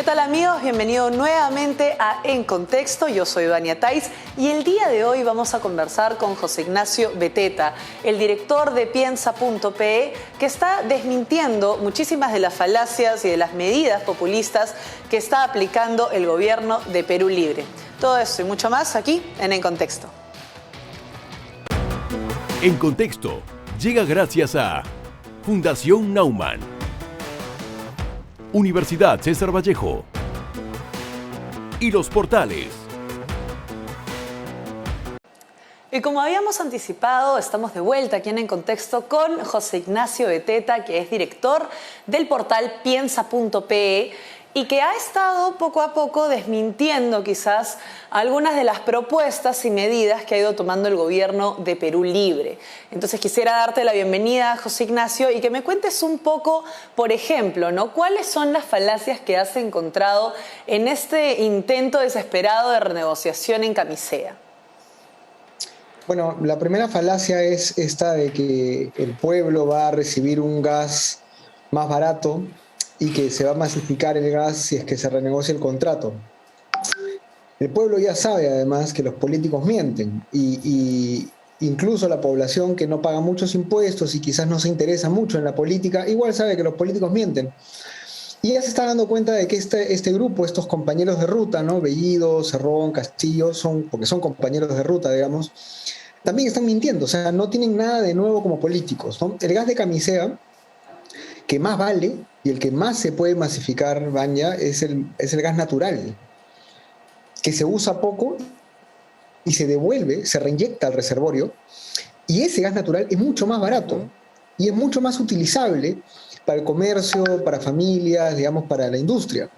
¿Qué tal, amigos? Bienvenidos nuevamente a En Contexto. Yo soy Vania Tais y el día de hoy vamos a conversar con José Ignacio Beteta, el director de Piensa.pe, que está desmintiendo muchísimas de las falacias y de las medidas populistas que está aplicando el gobierno de Perú Libre. Todo esto y mucho más aquí en Contexto. En Contexto llega gracias a Fundación Naumann, Universidad César Vallejo y Los Portales. Y como habíamos anticipado, estamos de vuelta aquí en Contexto con José Ignacio Beteta, que es director del portal Piensa.pe y que ha estado poco a poco desmintiendo quizás algunas de las propuestas y medidas que ha ido tomando el gobierno de Perú Libre. Entonces quisiera darte la bienvenida, José Ignacio, y que me cuentes un poco, por ejemplo, ¿no? ¿Cuáles son las falacias que has encontrado en este intento desesperado de renegociación en Camisea? Bueno, la primera falacia es esta de que el pueblo va a recibir un gas más barato y que se va a masificar el gas si es que se renegocia el contrato. El pueblo ya sabe además que los políticos mienten y incluso la población que no paga muchos impuestos y quizás no se interesa mucho en la política, igual sabe que los políticos mienten. Y ya se está dando cuenta de que este grupo, estos compañeros de ruta, ¿no? Bellido, Cerrón, Castillo, porque son compañeros de ruta, digamos, también están mintiendo, o sea, no tienen nada de nuevo como políticos, ¿no? El gas de Camisea, que más vale y el que más se puede masificar, Vanya, es el gas natural, que se usa poco y se devuelve, se reinyecta al reservorio, y ese gas natural es mucho más barato y es mucho más utilizable para el comercio, para familias, digamos, para la industria.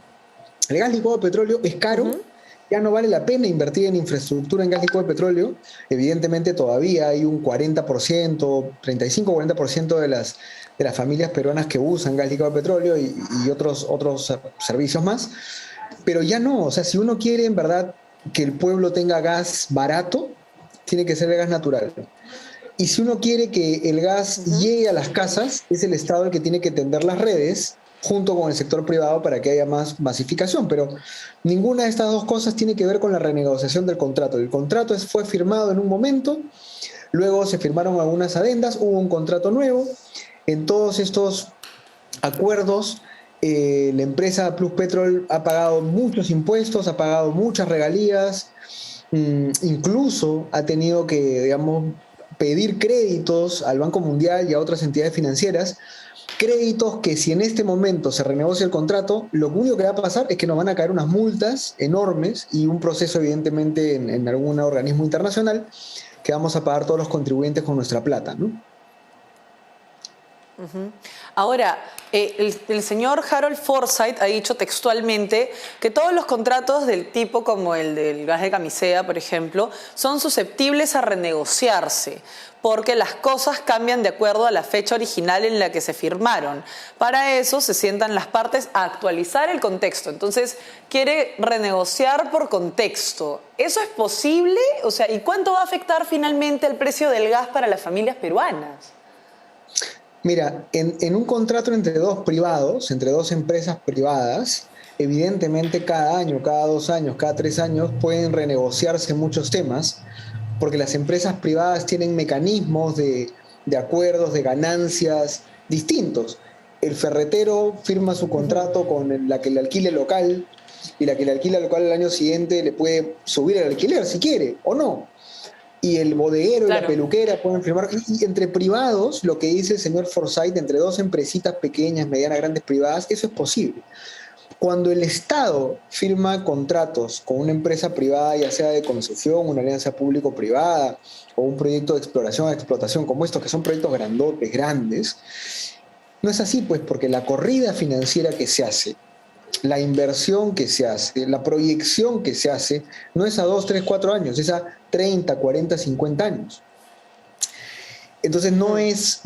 El gas licuado de petróleo es caro, ya no vale la pena invertir en infraestructura en gas licuado de petróleo. Evidentemente todavía hay un 40%, 35-40% de las familias peruanas que usan gas licuado de petróleo y otros servicios más. Pero ya no, o sea, si uno quiere en verdad que el pueblo tenga gas barato, tiene que ser el gas natural. Y si uno quiere que el gas llegue a las casas, es el Estado el que tiene que tender las redes junto con el sector privado para que haya más masificación. Pero ninguna de estas dos cosas tiene que ver con la renegociación del contrato. El contrato fue firmado en un momento, luego se firmaron algunas adendas, hubo un contrato nuevo. En todos estos acuerdos, la empresa Pluspetrol ha pagado muchos impuestos, ha pagado muchas regalías, incluso ha tenido que, digamos, pedir créditos al Banco Mundial y a otras entidades financieras, créditos que si en este momento se renegocia el contrato, lo único que va a pasar es que nos van a caer unas multas enormes y un proceso evidentemente en algún organismo internacional que vamos a pagar todos los contribuyentes con nuestra plata, ¿no? Ahora, el señor Harold Forsyth ha dicho textualmente que todos los contratos del tipo como el del gas de Camisea, por ejemplo, son susceptibles a renegociarse porque las cosas cambian de acuerdo a la fecha original en la que se firmaron. Para eso se sientan las partes a actualizar el contexto. Entonces, quiere renegociar por contexto. ¿Eso es posible? O sea, ¿y cuánto va a afectar finalmente el precio del gas para las familias peruanas? Mira, en un contrato entre dos privados, entre dos empresas privadas, evidentemente cada año, cada 2 años, cada 3 años pueden renegociarse muchos temas, porque las empresas privadas tienen mecanismos de acuerdos, de ganancias distintos. El ferretero firma su contrato con la que le alquile el local, y la que le alquila el local al año siguiente le puede subir el alquiler si quiere, o no. Y el bodeguero y la peluquera pueden firmar. Y entre privados, lo que dice el señor Forsyth, entre dos empresitas pequeñas, medianas, grandes, privadas, eso es posible. Cuando el Estado firma contratos con una empresa privada, ya sea de concesión, una alianza público-privada o un proyecto de exploración o explotación como estos, que son proyectos grandotes, grandes, no es así, pues, porque la corrida financiera que se hace, la inversión que se hace, la proyección que se hace, no es a 2, 3, 4 años, es a 30, 40, 50 años. Entonces no es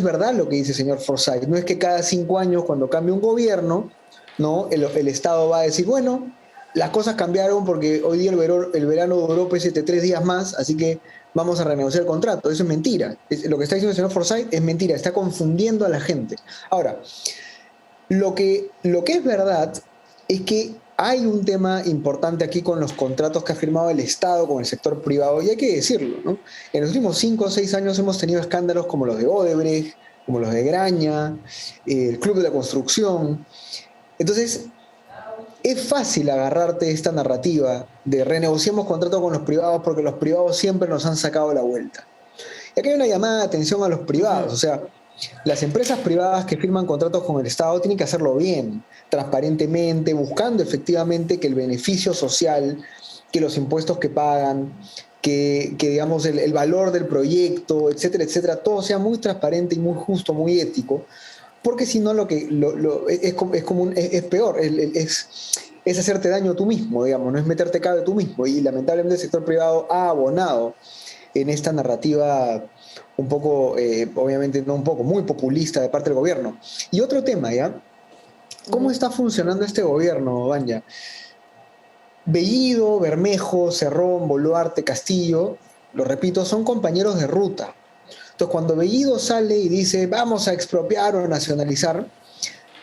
verdad lo que dice el señor Forsyth. No es que cada 5 años, cuando cambie un gobierno, ¿no? el Estado va a decir, bueno, las cosas cambiaron porque hoy día el verano duró pues, 3 días más, así que vamos a renegociar el contrato. Eso es mentira. Lo que está diciendo el señor Forsyth es mentira, está confundiendo a la gente. Ahora, lo que es verdad es que hay un tema importante aquí con los contratos que ha firmado el Estado con el sector privado, y hay que decirlo, ¿no? En los últimos 5 o 6 años hemos tenido escándalos como los de Odebrecht, como los de Graña, el Club de la Construcción. Entonces, es fácil agarrarte esta narrativa de renegociamos contratos con los privados porque los privados siempre nos han sacado la vuelta. Y aquí hay una llamada de atención a los privados, o sea, las empresas privadas que firman contratos con el Estado tienen que hacerlo bien, transparentemente, buscando efectivamente que el beneficio social, que los impuestos que pagan, que digamos el valor del proyecto, etcétera, etcétera, todo sea muy transparente y muy justo, muy ético, porque si no es peor, es hacerte daño tú mismo, digamos, no es meterte cabe tú mismo, y lamentablemente el sector privado ha abonado en esta narrativa un poco, obviamente no un poco, muy populista de parte del gobierno. Y otro tema, ¿ya? ¿Cómo está funcionando este gobierno, Vanya? Bellido, Bermejo, Cerrón, Boluarte, Castillo, lo repito, son compañeros de ruta. Entonces, cuando Bellido sale y dice vamos a expropiar o nacionalizar,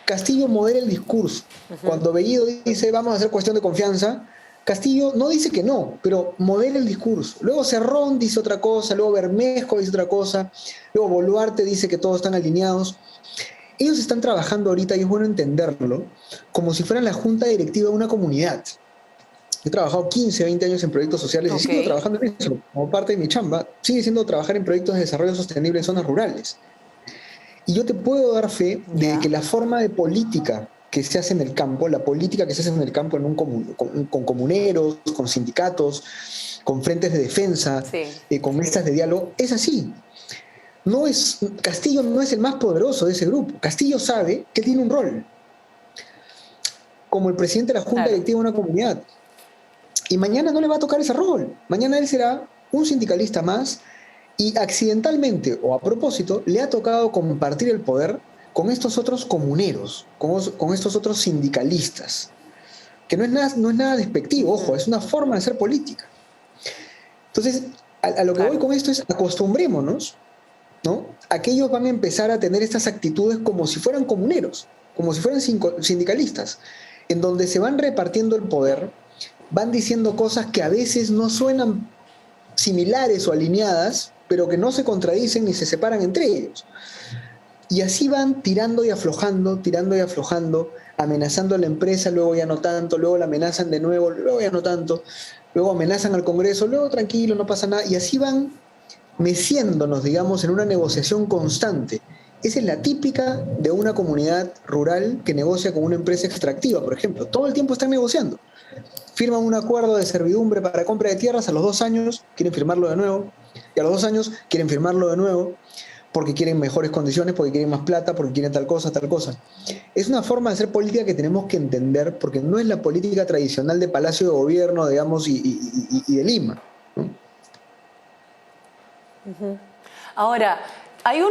Castillo modera el discurso. Cuando Bellido dice vamos a hacer cuestión de confianza, Castillo no dice que no, pero modera el discurso. Luego Cerrón dice otra cosa, luego Bermejo dice otra cosa, luego Boluarte dice que todos están alineados. Ellos están trabajando ahorita, y es bueno entenderlo, como si fueran la junta directiva de una comunidad. He trabajado 15, 20 años en proyectos sociales y sigo trabajando en eso. Como parte de mi chamba, sigue siendo trabajar en proyectos de desarrollo sostenible en zonas rurales. Y yo te puedo dar fe de que la forma de política que se hace en el campo, la política que se hace en el campo con comuneros, con sindicatos, con frentes de defensa, con mesas de diálogo, es así. Castillo no es el más poderoso de ese grupo. Castillo sabe que tiene un rol como el presidente de la junta directiva de una comunidad. Y mañana no le va a tocar ese rol. Mañana él será un sindicalista más, y accidentalmente o a propósito le ha tocado compartir el poder con estos otros comuneros, con estos otros sindicalistas, que no es nada despectivo, ojo, es una forma de hacer política. Entonces, a lo que voy con esto es acostumbrémonos, ¿no? A que ellos van a empezar a tener estas actitudes como si fueran comuneros, como si fueran sindicalistas, en donde se van repartiendo el poder, van diciendo cosas que a veces no suenan similares o alineadas, pero que no se contradicen ni se separan entre ellos. Y así van tirando y aflojando, amenazando a la empresa, luego ya no tanto, luego la amenazan de nuevo, luego ya no tanto, luego amenazan al Congreso, luego tranquilo, no pasa nada, y así van meciéndonos, digamos, en una negociación constante. Esa es la típica de una comunidad rural que negocia con una empresa extractiva, por ejemplo. Todo el tiempo están negociando. Firman un acuerdo de servidumbre para compra de tierras, a los 2 años quieren firmarlo de nuevo, y a los 2 años quieren firmarlo de nuevo, porque quieren mejores condiciones, porque quieren más plata, porque quieren tal cosa, tal cosa. Es una forma de hacer política que tenemos que entender, porque no es la política tradicional de Palacio de Gobierno, digamos, y de Lima, ¿no? Ahora, hay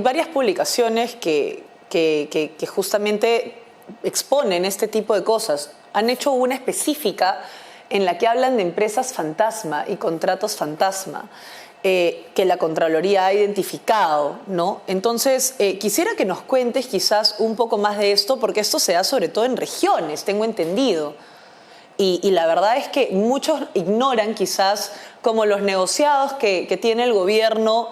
varias publicaciones que justamente exponen este tipo de cosas. Han hecho una específica en la que hablan de empresas fantasma y contratos fantasma, que la Contraloría ha identificado, ¿no? Entonces, quisiera que nos cuentes quizás un poco más de esto, porque esto se da sobre todo en regiones, tengo entendido. Y la verdad es que muchos ignoran quizás como los negociados que tiene el gobierno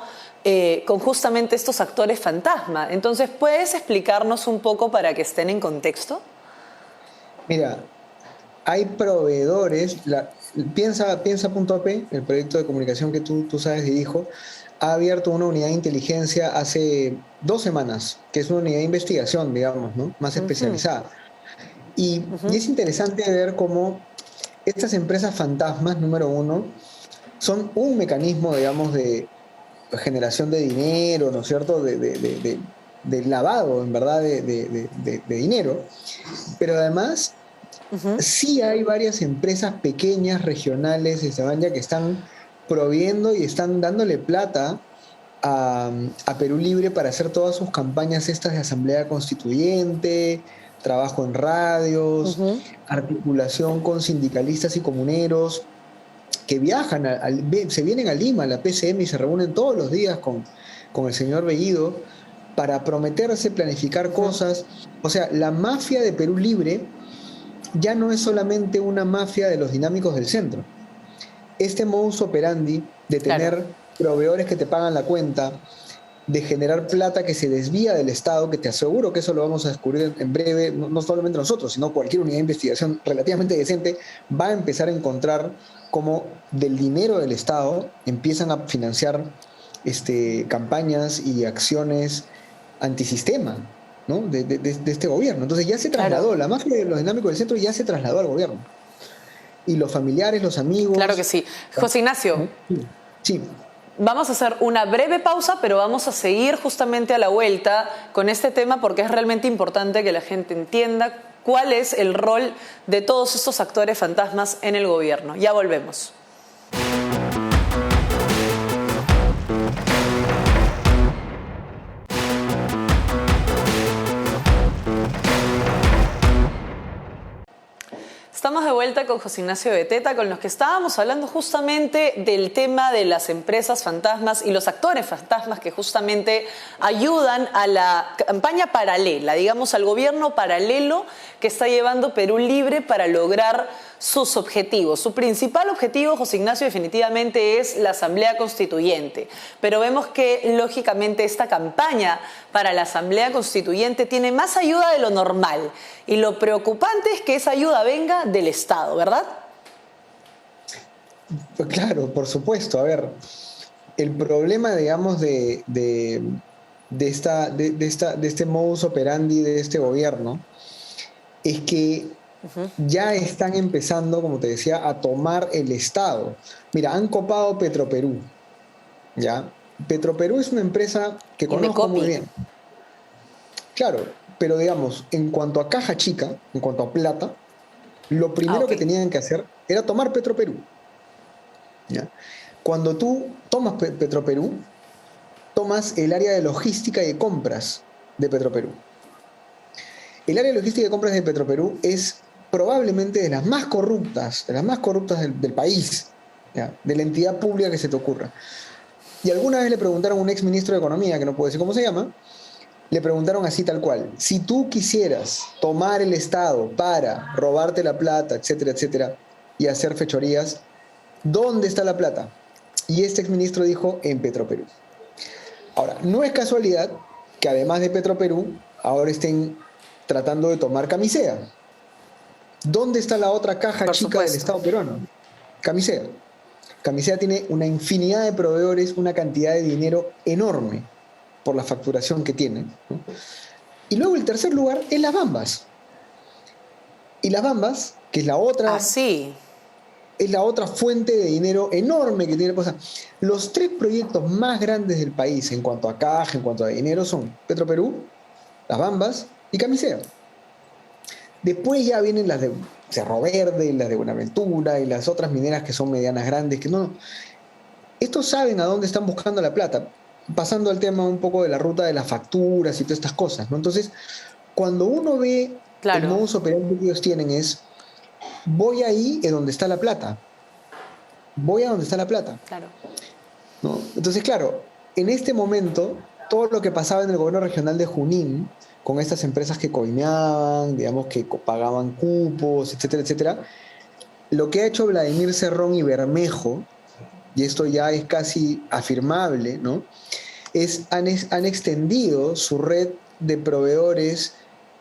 con justamente estos actores fantasma. Entonces, ¿puedes explicarnos un poco para que estén en contexto? Mira, hay proveedores, Piensa.p, el proyecto de comunicación que tú sabes dirijo, ha abierto una unidad de inteligencia hace 2 semanas, que es una unidad de investigación, digamos, ¿no? Más especializada. Y es interesante ver cómo estas empresas fantasmas, número uno, son un mecanismo, digamos, de generación de dinero, ¿no es cierto?, de lavado, en verdad, de dinero. Pero además, sí hay varias empresas pequeñas, regionales, que están proviendo y están dándole plata a Perú Libre para hacer todas sus campañas estas de asamblea constituyente, trabajo en radios, articulación con sindicalistas y comuneros que viajan, se vienen a Lima, a la PCM, y se reúnen todos los días con el señor Bellido para prometerse, planificar cosas. O sea, la mafia de Perú Libre ya no es solamente una mafia de los dinámicos del centro. Este modus operandi de Claro. tener proveedores que te pagan la cuenta, de generar plata que se desvía del Estado, que te aseguro que eso lo vamos a descubrir en breve, no solamente nosotros, sino cualquier unidad de investigación relativamente decente, va a empezar a encontrar cómo del dinero del Estado empiezan a financiar campañas y acciones antisistema, ¿no? de este gobierno. Entonces ya se trasladó, Claro. la mafia de los dinámicos del centro ya se trasladó al gobierno. Y los familiares, los Claro que amigos... sí. José Ignacio, ¿no? Sí. vamos a hacer una breve pausa, pero vamos a seguir justamente a la vuelta con este tema porque es realmente importante que la gente entienda cuál es el rol de todos estos actores fantasmas en el gobierno. Ya volvemos. Estamos de vuelta con José Ignacio Beteta, con los que estábamos hablando justamente del tema de las empresas fantasmas y los actores fantasmas que justamente ayudan a la campaña paralela, digamos al gobierno paralelo que está llevando Perú Libre para lograr sus objetivos. Su principal objetivo, José Ignacio, definitivamente es la Asamblea Constituyente, pero vemos que lógicamente esta campaña para la Asamblea Constituyente tiene más ayuda de lo normal y lo preocupante es que esa ayuda venga del Estado, ¿verdad? Pues claro, por supuesto. A ver, el problema, digamos, de este modus operandi de este gobierno es que ya están empezando, como te decía, a tomar el Estado. Mira, han copado Petroperú, ¿ya? Petroperú es una empresa que conozco muy bien. Claro, pero digamos, en cuanto a caja chica, en cuanto a plata, lo primero que tenían que hacer era tomar Petroperú, ¿ya? Cuando tú tomas Petroperú, tomas el área de logística y de compras de Petroperú. El área de logística y de compras de Petroperú es probablemente de las más corruptas del país, ¿ya? De la entidad pública que se te ocurra. Y alguna vez le preguntaron a un ex ministro de Economía, que no puedo decir cómo se llama, le preguntaron así tal cual: si tú quisieras tomar el Estado para robarte la plata, etcétera, etcétera, y hacer fechorías, ¿dónde está la plata? Y este exministro dijo: en Petroperú. Ahora, no es casualidad que además de Petroperú, ahora estén tratando de tomar Camisea. ¿Dónde está la otra caja chica del Estado peruano? Camisea. Camisea tiene una infinidad de proveedores, una cantidad de dinero enorme por la facturación que tiene, ¿no? Y luego el tercer lugar es Las Bambas. Y Las Bambas, que es la otra... es la otra fuente de dinero enorme que tiene. O sea, los tres proyectos más grandes del país en cuanto a caja, en cuanto a dinero, son Petroperú, Las Bambas y Camisea. Después ya vienen las de Cerro Verde, las de Buenaventura y las otras mineras que son medianas grandes, que no. Estos saben a dónde están buscando la plata, pasando al tema un poco de la ruta de las facturas y todas estas cosas, ¿no? Entonces, cuando uno ve el modus operandi que ellos tienen es: voy ahí es donde está la plata. Voy a donde está la plata. Claro. ¿No? Entonces, claro, en este momento, todo lo que pasaba en el gobierno regional de Junín, con estas empresas que coimeaban, digamos, que pagaban cupos, etcétera, etcétera, lo que ha hecho Vladimir Cerrón y Bermejo, y esto ya es casi afirmable, ¿no? Han extendido su red de proveedores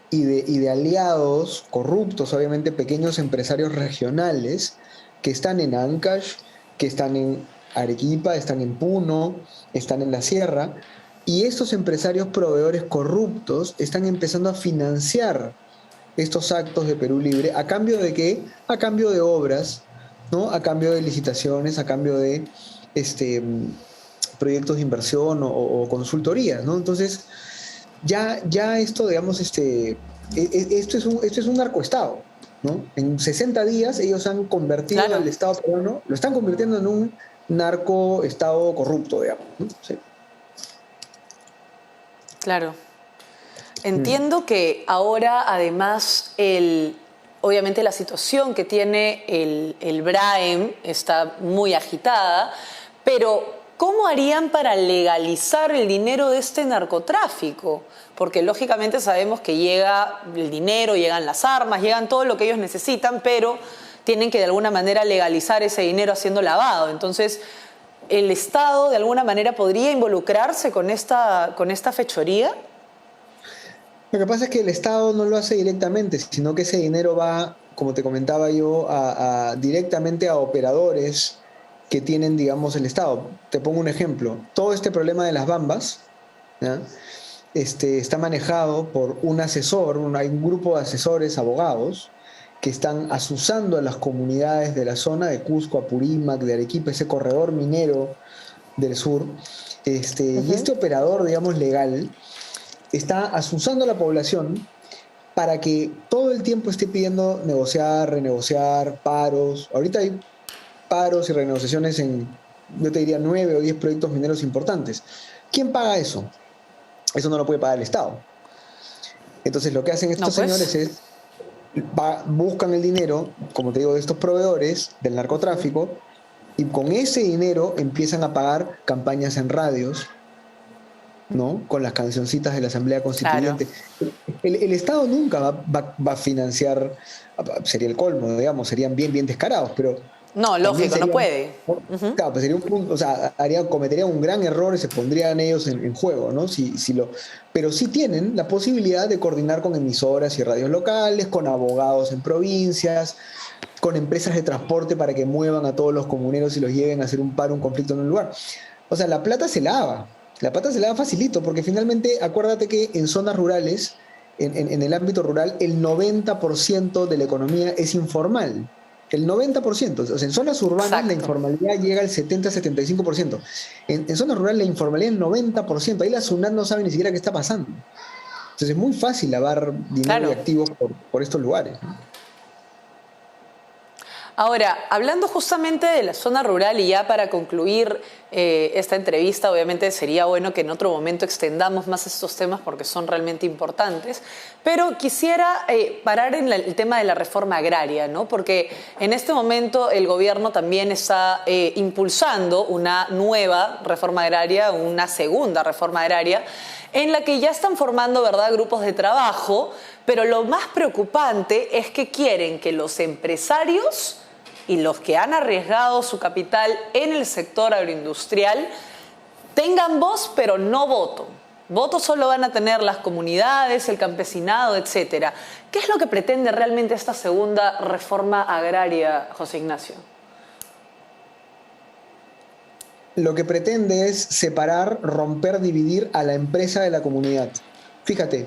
y de aliados corruptos, obviamente pequeños empresarios regionales, que están en Ancash, que están en Arequipa, están en Puno, están en la Sierra, y estos empresarios proveedores corruptos están empezando a financiar estos actos de Perú Libre. ¿A cambio de qué? A cambio de obras, ¿no? A cambio de licitaciones, a cambio de proyectos de inversión o consultorías, ¿no? Entonces, ya esto, digamos, esto es un narcoestado, ¿no? En 60 días ellos han convertido al Estado peruano, lo están convirtiendo en un narcoestado corrupto, digamos, ¿no? Sí. Claro. Entiendo que ahora, además, obviamente la situación que tiene el BRAEM está muy agitada, pero ¿cómo harían para legalizar el dinero de este narcotráfico? Porque lógicamente sabemos que llega el dinero, llegan las armas, llegan todo lo que ellos necesitan, pero tienen que de alguna manera legalizar ese dinero haciendo lavado. Entonces, ¿el Estado de alguna manera podría involucrarse con esta fechoría? Lo que pasa es que el Estado no lo hace directamente, sino que ese dinero va, como te comentaba yo, directamente a operadores que tienen, digamos, el Estado. Te pongo un ejemplo. Todo este problema de las bambas, ¿ya? Está manejado por un asesor, hay un grupo de asesores, abogados, que están asusando a las comunidades de la zona de Cusco, Apurímac, de Arequipa, ese corredor minero del sur. Y este operador, digamos, legal, está asusando a la población para que todo el tiempo esté pidiendo negociar, renegociar, paros. Ahorita hay paros y renegociaciones en, yo te diría, 9 o 10 proyectos mineros importantes. ¿Quién paga eso? Eso no lo puede pagar el Estado. Entonces lo que hacen estos señores es, buscan el dinero, como te digo, de estos proveedores del narcotráfico, y con ese dinero empiezan a pagar campañas en radios, ¿no? Con las cancioncitas de la Asamblea Constituyente. Claro. El Estado nunca va a financiar, sería el colmo, digamos, serían bien descarados, pero... No, lógico, no puede. Claro, pues sería un punto, o sea, cometerían un gran error y se pondrían ellos en juego, ¿no? Pero sí tienen la posibilidad de coordinar con emisoras y radios locales, con abogados en provincias, con empresas de transporte para que muevan a todos los comuneros y los lleven a hacer un paro, un conflicto en un lugar. O sea, la plata se lava. La plata se lava facilito, porque finalmente, acuérdate que en zonas rurales, en el ámbito rural, el 90% de la economía es informal. El 90%. O sea, en zonas urbanas Exacto. La informalidad llega al 70-75%. En zonas rurales la informalidad es el 90%. Ahí la SUNAT no sabe ni siquiera qué está pasando. Entonces es muy fácil lavar dinero y activos por estos lugares, ¿no? Ahora, hablando justamente de la zona rural y ya para concluir esta entrevista, obviamente sería bueno que en otro momento extendamos más estos temas porque son realmente importantes, pero quisiera parar en el tema de la reforma agraria, ¿no? Porque en este momento el gobierno también está impulsando una nueva reforma agraria, una segunda reforma agraria, en la que ya están formando, ¿verdad?, grupos de trabajo, pero lo más preocupante es que quieren que los empresarios y los que han arriesgado su capital en el sector agroindustrial tengan voz, pero no voto. Voto solo van a tener las comunidades, el campesinado, etcétera. ¿Qué es lo que pretende realmente esta segunda reforma agraria, José Ignacio? Lo que pretende es separar, romper, dividir a la empresa de la comunidad. Fíjate,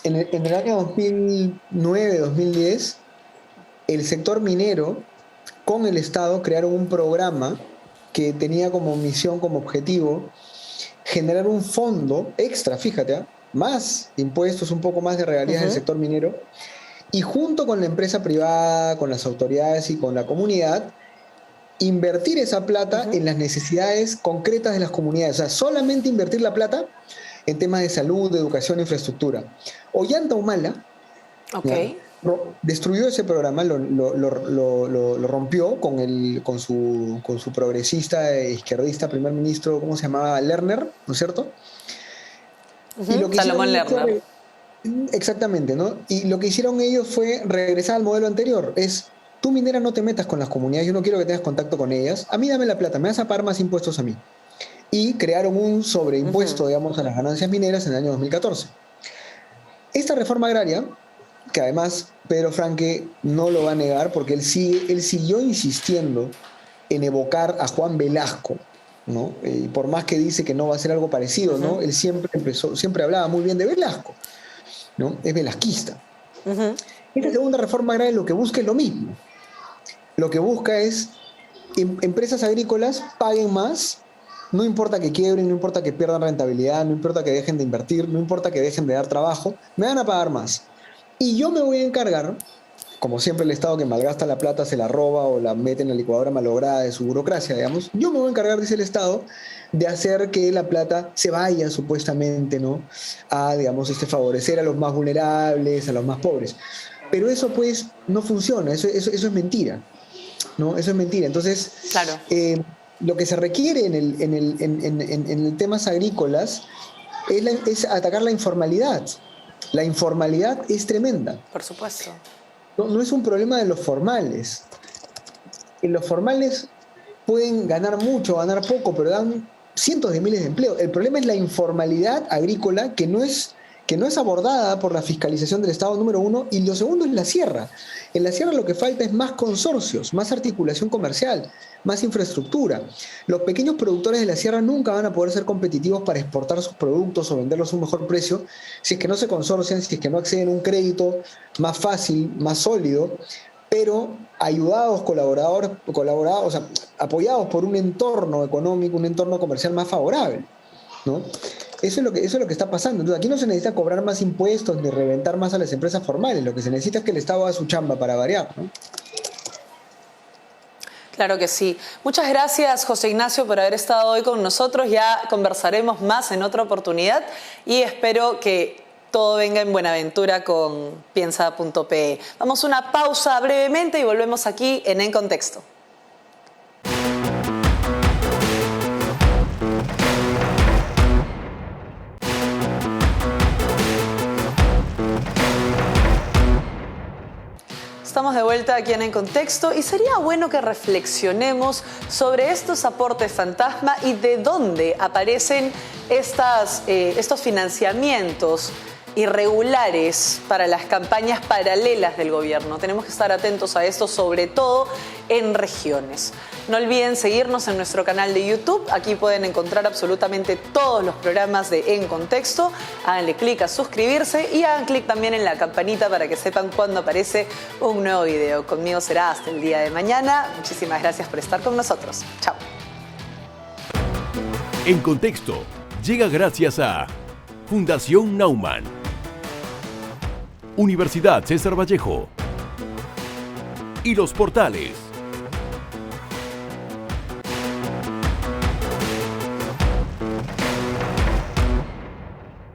en el año 2009-2010, el sector minero con el Estado crearon un programa que tenía como misión, como objetivo, generar un fondo extra, fíjate, más impuestos, un poco más de regalías del sector minero, y junto con la empresa privada, con las autoridades y con la comunidad, invertir esa plata en las necesidades concretas de las comunidades. O sea, solamente invertir la plata en temas de salud, de educación, infraestructura. Ollanta Humala destruyó ese programa, lo rompió con su progresista izquierdista primer ministro, ¿cómo se llamaba? Lerner, ¿no es cierto? Y lo que Salomón Lerner. Exactamente, ¿no? Y lo que hicieron ellos fue regresar al modelo anterior. Tú minera no te metas con las comunidades, yo no quiero que tengas contacto con ellas. A mí dame la plata, me vas a pagar más impuestos a mí. Y crearon un sobreimpuesto, digamos, a las ganancias mineras en el año 2014. Esta reforma agraria, que además Pedro Franque no lo va a negar porque él siguió insistiendo en evocar a Juan Velasco, ¿no? Y por más que dice que no va a ser algo parecido, ¿no? Él siempre hablaba muy bien de Velasco, ¿no? Es velasquista. Esta segunda reforma agraria lo que busca es lo mismo. Lo que busca es empresas agrícolas paguen más, no importa que quiebren, no importa que pierdan rentabilidad, no importa que dejen de invertir, no importa que dejen de dar trabajo, me van a pagar más. Y yo me voy a encargar, como siempre el Estado que malgasta la plata se la roba o la mete en la licuadora malograda de su burocracia, digamos, yo me voy a encargar, dice el Estado, de hacer que la plata se vaya supuestamente, ¿no?, a, digamos, favorecer a los más vulnerables, a los más pobres. Pero eso pues no funciona, eso es mentira, ¿no? Eso es mentira. Entonces, claro. lo que se requiere en temas agrícolas es atacar la informalidad. La informalidad es tremenda. Por supuesto. No es un problema de los formales. En los formales pueden ganar mucho, ganar poco, pero dan cientos de miles de empleos. El problema es la informalidad agrícola que no es abordada por la fiscalización del Estado, número uno, y lo segundo es la sierra. En la sierra lo que falta es más consorcios, más articulación comercial, más infraestructura. Los pequeños productores de la sierra nunca van a poder ser competitivos para exportar sus productos o venderlos a un mejor precio si es que no se consorcian, si es que no acceden a un crédito más fácil, más sólido, pero ayudados, o sea, apoyados por un entorno económico, un entorno comercial más favorable, ¿no? Eso es lo que está pasando. Entonces, aquí no se necesita cobrar más impuestos ni reventar más a las empresas formales. Lo que se necesita es que el Estado haga su chamba para variar, ¿no? Claro que sí. Muchas gracias, José Ignacio, por haber estado hoy con nosotros. Ya conversaremos más en otra oportunidad y espero que todo venga en Buenaventura con Piensa.pe. Vamos a una pausa brevemente y volvemos aquí en Contexto. Estamos de vuelta aquí en Contexto y sería bueno que reflexionemos sobre estos aportes fantasma y de dónde aparecen estos financiamientos irregulares para las campañas paralelas del gobierno. Tenemos que estar atentos a esto, sobre todo en regiones. No olviden seguirnos en nuestro canal de YouTube. Aquí pueden encontrar absolutamente todos los programas de En Contexto. Háganle clic a suscribirse y hagan clic también en la campanita para que sepan cuando aparece un nuevo video. Conmigo será hasta el día de mañana. Muchísimas gracias por estar con nosotros. Chao. En Contexto llega gracias a Fundación Naumann, Universidad César Vallejo y Los Portales.